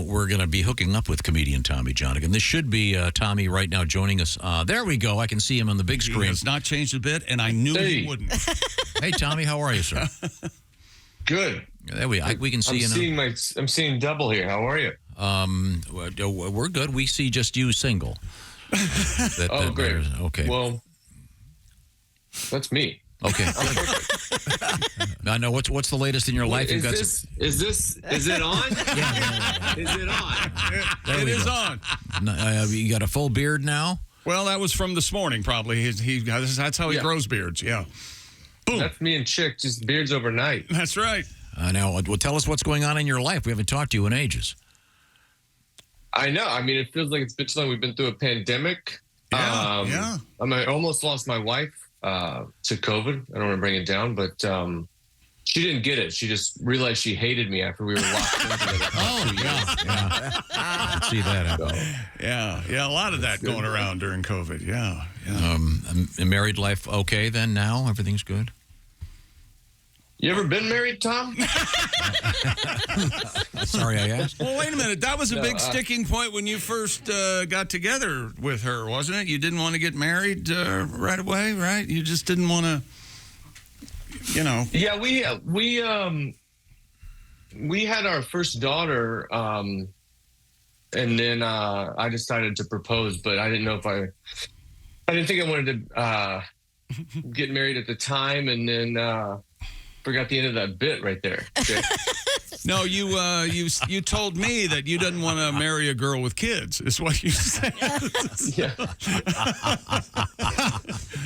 we're going to be hooking up with comedian Tommy Johnagin. This should be Tommy right now joining us. There we go. I can see him on the big screen. He has not changed a bit, and I knew he wouldn't. Hey, Tommy, how are you, sir? Good. There we can see you now. I'm seeing double here. How are you? We're good. We see just you single. Great. Okay. Well, that's me. Okay. I know. What's the latest in your life? Is it on? Yeah. Is it on? It is on. You got a full beard now? Well, that was from this morning, probably. That's how he grows beards. Yeah. Boom. That's me and Chick, just beards overnight. That's right. Now, well, tell us what's going on in your life. We haven't talked to you in ages. I know. I mean, it feels like it's been so long. We've been through a pandemic. Yeah. I almost lost my wife to COVID. I don't want to bring it down, but she didn't get it. She just realized she hated me after we were locked in together. Yeah. I see that happen. Yeah. A lot of that going around during COVID. Yeah. Married life okay then now? Everything's good? You ever been married, Tom? Sorry I asked. Well, wait a minute. That was a big sticking point when you first got together with her, wasn't it? You didn't want to get married right away, right? You just didn't want to, Yeah, we had our first daughter, and then I decided to propose, but I didn't know if I didn't think I wanted to get married at the time, and then forgot the end of that bit right there. Okay. No, you told me that you didn't want to marry a girl with kids, is what you said. Yeah.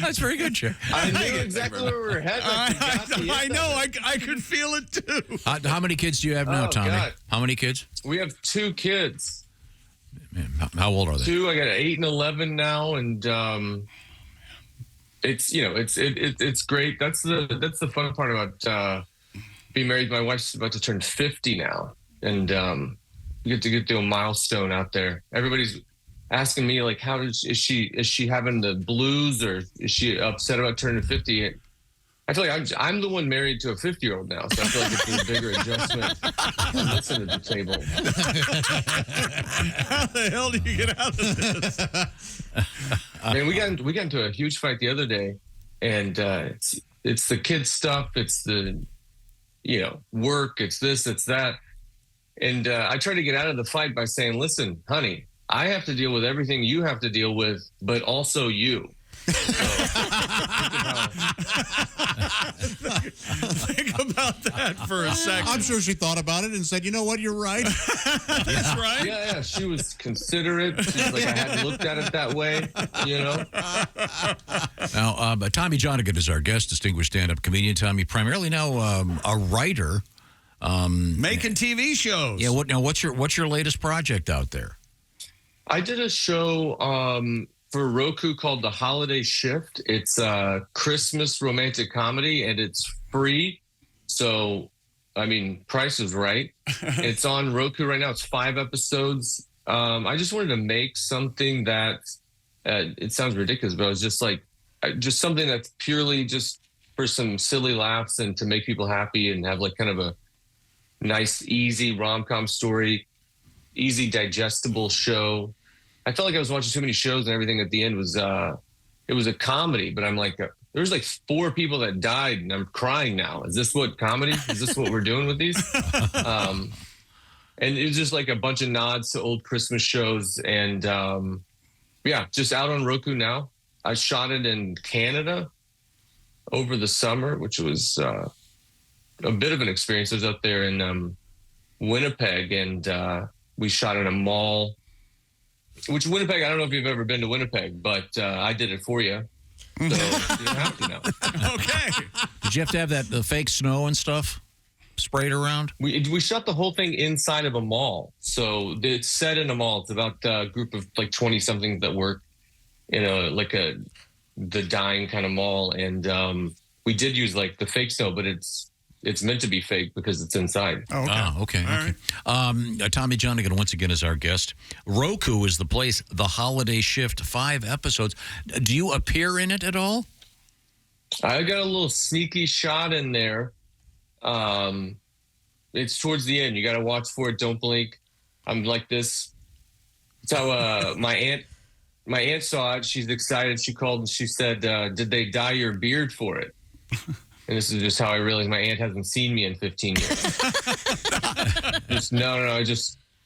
That's very good, Chair. I knew exactly where we were headed. I know. I could feel it, too. How many kids do you have now, Tommy? God. How many kids? We have 2 kids. Man, how old are they? 2. I got 8 and 11 now, and it's great. That's the fun part about being married. My wife's about to turn 50 now, and you get to a milestone out there. Everybody's asking me like, is she having the blues, or is she upset about turning 50? I feel like I'm the one married to a 50-year-old now, so I feel like it's a bigger adjustment. Listen to the table. How the hell do you get out of this? Man, we got into a huge fight the other day, and it's the kids stuff, it's the work, it's this, it's that, and I tried to get out of the fight by saying, "Listen, honey, I have to deal with everything you have to deal with, but also you." Think about that for a second. I'm sure she thought about it and said, "You know what? You're right." That's right. Yeah. She was considerate. She's like, I hadn't looked at it that way, Now, Tommy Johnagin is our guest, distinguished stand-up comedian. Tommy, primarily now a writer, making TV shows. Yeah. What's your latest project out there? I did a show for Roku called The Holiday Shift. It's a Christmas romantic comedy, and it's free. So, I mean, price is right. It's on Roku right now. It's 5 episodes. I just wanted to make something that, it sounds ridiculous, but it was just something that's purely just for some silly laughs and to make people happy and have like kind of a nice, easy rom-com story, easy, digestible show. I felt like I was watching too many shows, and everything at the end was it was a comedy. But I'm like, there's like 4 people that died, and I'm crying now. Is this what comedy? Is this what we're doing with these? And it was just like a bunch of nods to old Christmas shows, and just out on Roku now. I shot it in Canada over the summer, which was a bit of an experience. I was up there in Winnipeg, and we shot in a mall. Which Winnipeg, I don't know if you've ever been to Winnipeg, but I did it for you. So you don't have to know. Okay. Did you have to have the fake snow and stuff sprayed around? We shot the whole thing inside of a mall. So it's set in a mall. It's about a group of like 20-somethings that work in the dying kind of mall. And we did use like the fake snow, but it's meant to be fake because it's inside. Oh, okay. Oh, okay. All Okay. right. Tommy Johnagin once again is our guest. Roku is the place. The Holiday Shift, 5 episodes. Do you appear in it at all? I got a little sneaky shot in there. It's towards the end. You got to watch for it. Don't blink. I'm like this. So my aunt saw it. She's excited. She called and she said, "Did they dye your beard for it?" And this is just how I realized my aunt hasn't seen me in 15 years. No.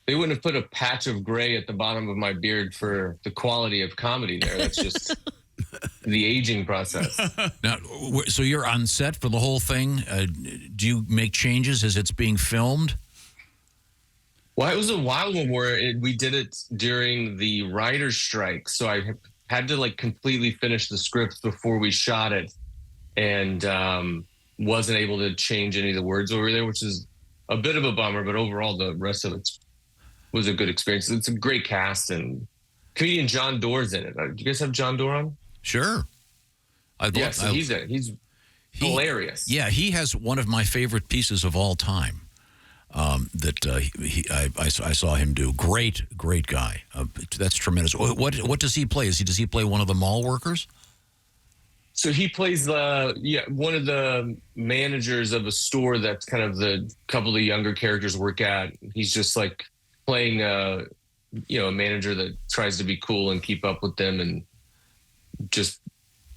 They wouldn't have put a patch of gray at the bottom of my beard for the quality of comedy there. That's just the aging process. Now, so you're on set for the whole thing. Do you make changes as it's being filmed? Well, it was a wild one where we did it during the writer's strike. So I had to completely finish the script before we shot it. And wasn't able to change any of the words over there, which is a bit of a bummer. But overall, the rest of it was a good experience. It's a great cast, and comedian John Doerr's in it. Do you guys have John Doerr on? Sure. He's hilarious. Yeah, he has one of my favorite pieces of all time I saw him do. Great guy. That's tremendous. What does he play? Does he play one of the mall workers? So he plays one of the managers of a store that's kind of the couple of the younger characters work at. He's just playing a manager that tries to be cool and keep up with them, and just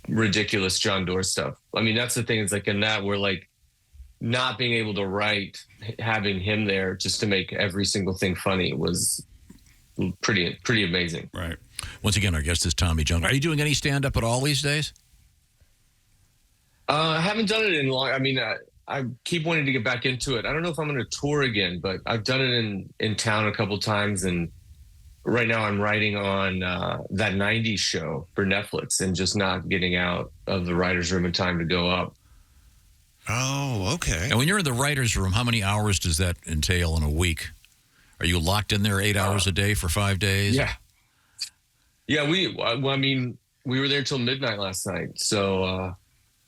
ridiculous John Doerr stuff. I mean, that's the thing. It's in that we're not being able to write, having him there just to make every single thing funny was pretty amazing. Right. Once again, our guest is Tommy Johnagin. Are you doing any stand-up at all these days? I haven't done it in long. I mean, I keep wanting to get back into it. I don't know if I'm going to tour again, but I've done it in town a couple times. And right now I'm writing on that 90s show for Netflix and just not getting out of the writer's room in time to go up. Oh, okay. And when you're in the writer's room, how many hours does that entail in a week? Are you locked in there 8 hours a day for 5 days? Yeah. Yeah, we were there till midnight last night. So,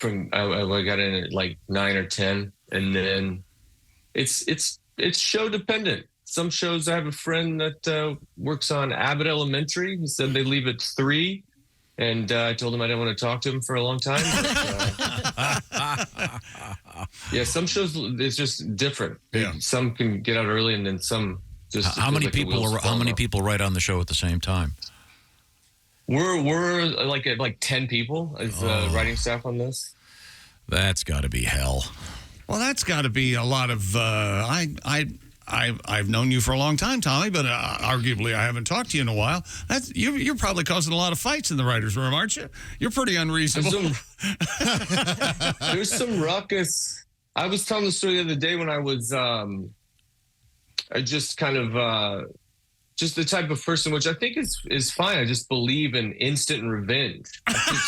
I got in at 9 or 10, and then it's show dependent. Some shows, I have a friend that works on Abbott Elementary. He said they leave at 3, and I told him I didn't want to talk to him for a long time. But, yeah, some shows it's just different. Yeah. Some can get out early, and then some just. How many people write on the show at the same time? We're at 10 people as writing staff on this. That's got to be hell. Well, that's got to be a lot of. I've known you for a long time, Tommy, but arguably I haven't talked to you in a while. You're probably causing a lot of fights in the writers' room, aren't you? You're pretty unreasonable. There's some ruckus. I was telling the story the other day when I was just kind of. Just the type of person, which I think is fine. I just believe in instant revenge. I think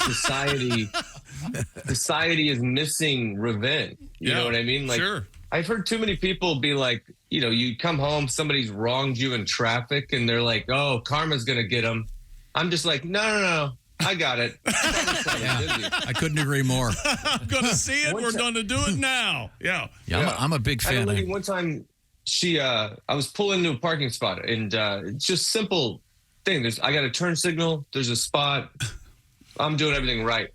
society is missing revenge. You know what I mean? Sure. I've heard too many people be like, you come home, somebody's wronged you in traffic, and they're like, "Oh, karma's gonna get them." I'm just like, no, I got it. I couldn't agree more. I'm gonna see it. We're gonna do it now. Yeah. I'm a big fan. One time. I was pulling into a parking spot, and it's just simple thing. I got a turn signal. There's a spot. I'm doing everything right.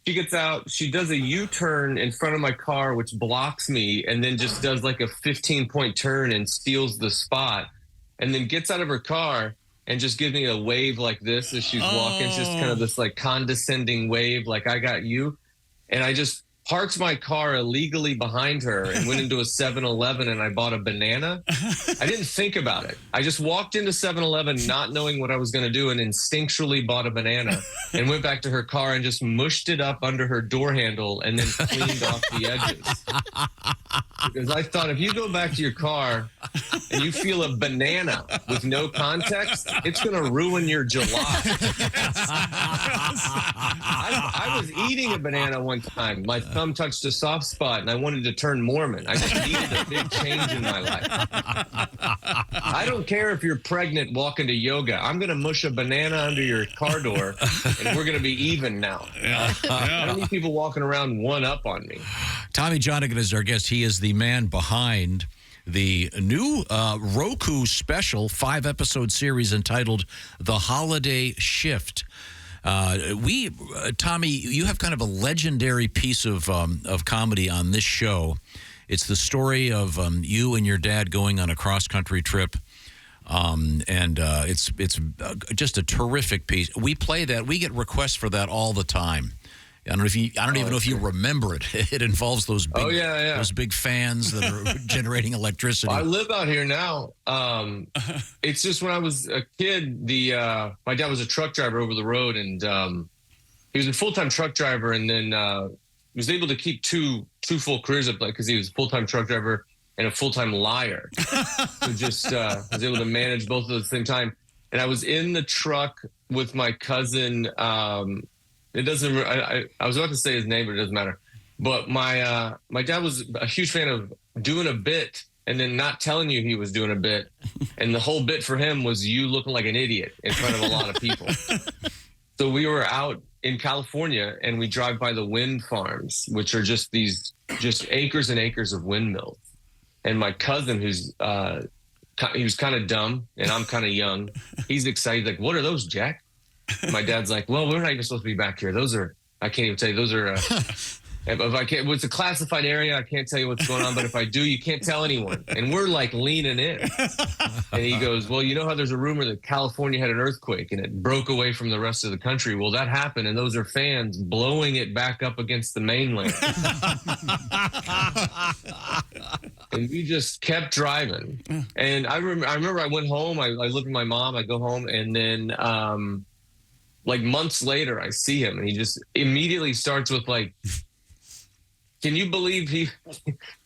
She gets out. She does a U-turn in front of my car, which blocks me, and then just does a 15-point turn and steals the spot, and then gets out of her car and just gives me a wave like this as she's walking. It's just kind of this condescending wave, like I got you. And I just parked my car illegally behind her and went into a 7-Eleven and I bought a banana. I didn't think about it. I just walked into 7-Eleven not knowing what I was going to do and instinctually bought a banana and went back to her car and just mushed it up under her door handle and then cleaned off the edges. Because I thought if you go back to your car and you feel a banana with no context, it's going to ruin your July. I was eating a banana one time. My thumb touched a soft spot and I wanted to turn Mormon. I just needed a big change in my life. I don't care if you're pregnant walking to yoga. I'm going to mush a banana under your car door and we're going to be even now. I don't need people walking around one up on me. Tommy Johnagin is our guest. He is the man behind the new Roku special 5-episode series entitled The Holiday Shift. Tommy, you have kind of a legendary piece of comedy on this show. It's the story of you and your dad going on a cross-country trip It's just a terrific piece. We play that. We get requests for that all the time. I don't even know if you remember it. It involves those big, those big fans that are generating electricity. I live out here now. It's just when I was a kid, my dad was a truck driver over the road, and he was a full-time truck driver, and then he was able to keep two full careers up, because he was a full-time truck driver and a full-time liar. So just was able to manage both of those at the same time. And I was in the truck with my cousin. It doesn't. I was about to say his name, but it doesn't matter. But my dad was a huge fan of doing a bit and then not telling you he was doing a bit, and the whole bit for him was you looking like an idiot in front of a lot of people. So we were out in California, and we drive by the wind farms, which are just acres and acres of windmills. And my cousin, he was kind of dumb, and I'm kind of young. He's excited, like, "What are those, Jack?" My dad's like, "Well, we're not even supposed to be back here. Those are, I can't even tell you. Those are, if I can't, it's a classified area. I can't tell you what's going on, but if I do, you can't tell anyone." And we're like leaning in. And he goes, "Well, you know how there's a rumor that California had an earthquake and it broke away from the rest of the country? Well, that happened, and those are fans blowing it back up against the mainland." And we just kept driving. And I remember I went home. I lived with my mom. I go home, and then like months later, I see him, and he just immediately starts with like, Can you believe he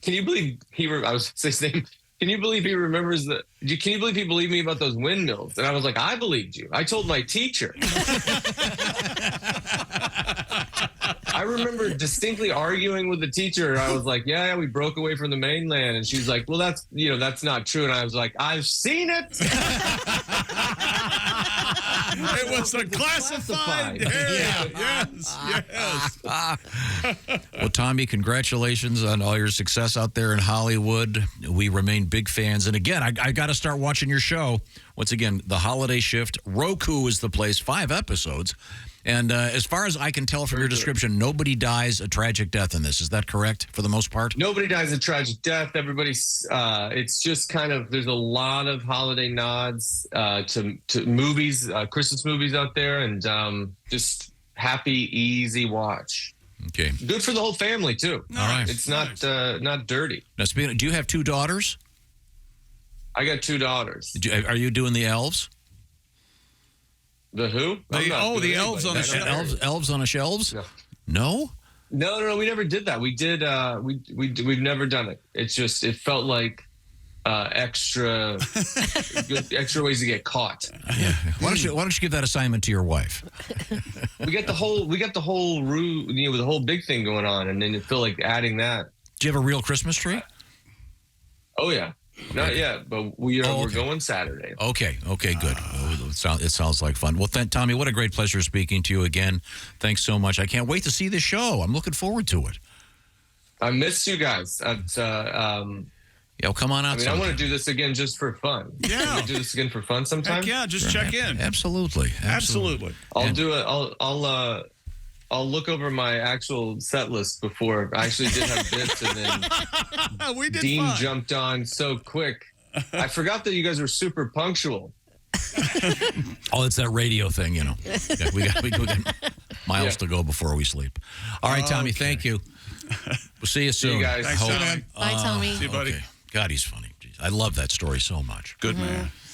I was saying his name. Can you believe he remembers can you believe he believed me about those windmills?" And I was like, "I believed you. I told my teacher." I remember distinctly arguing with the teacher. I was like, yeah, we broke away from the mainland. And she's like, "Well, that's not true." And I was like, "I've seen it." It was a classified area. Yes. Well, Tommy, congratulations on all your success out there in Hollywood. We remain big fans. And again, I got to start watching your show. Once again, The Holiday Shift. Roku is the place, 5 episodes. And as far as I can tell from your description, nobody dies a tragic death in this. Is that correct for the most part? Nobody dies a tragic death. Everybody's, it's just kind of, there's a lot of holiday nods to movies, Christmas movies out there, and just happy, easy watch. Okay. Good for the whole family, too. All right. It's not dirty. Now, do you have 2 daughters? I got 2 daughters. Are you doing the elves? The who? The elves on the shelves. Elves on the shelves? No? No, we never did that. We did. We've never done it. It's just, it felt like extra ways to get caught. Yeah. Why don't you give that assignment to your wife? We got the whole the whole big thing going on, and then you feel like adding that. Do you have a real Christmas tree? Oh yeah. Not yet, but we're going Saturday. Okay, good. It sounds like fun. Well, Tommy, what a great pleasure speaking to you again. Thanks so much. I can't wait to see the show. I'm looking forward to it. I missed you guys. Yeah, come on out. I want to do this again just for fun. Yeah. Can we do this again for fun sometime? Heck yeah, just check in. Absolutely. I'll do it. I'll look over my actual set list before. I actually did have bits, and then we did Dean fine. jumped on so quick. I forgot that you guys were super punctual. Oh, it's that radio thing, you know. Yeah, we got miles to go before we sleep. All right, Tommy, thank you. We'll see you soon. See you guys. Thanks, Tommy. Bye, Tommy. See you, buddy. Okay. God, he's funny. Jeez, I love that story so much. Good man.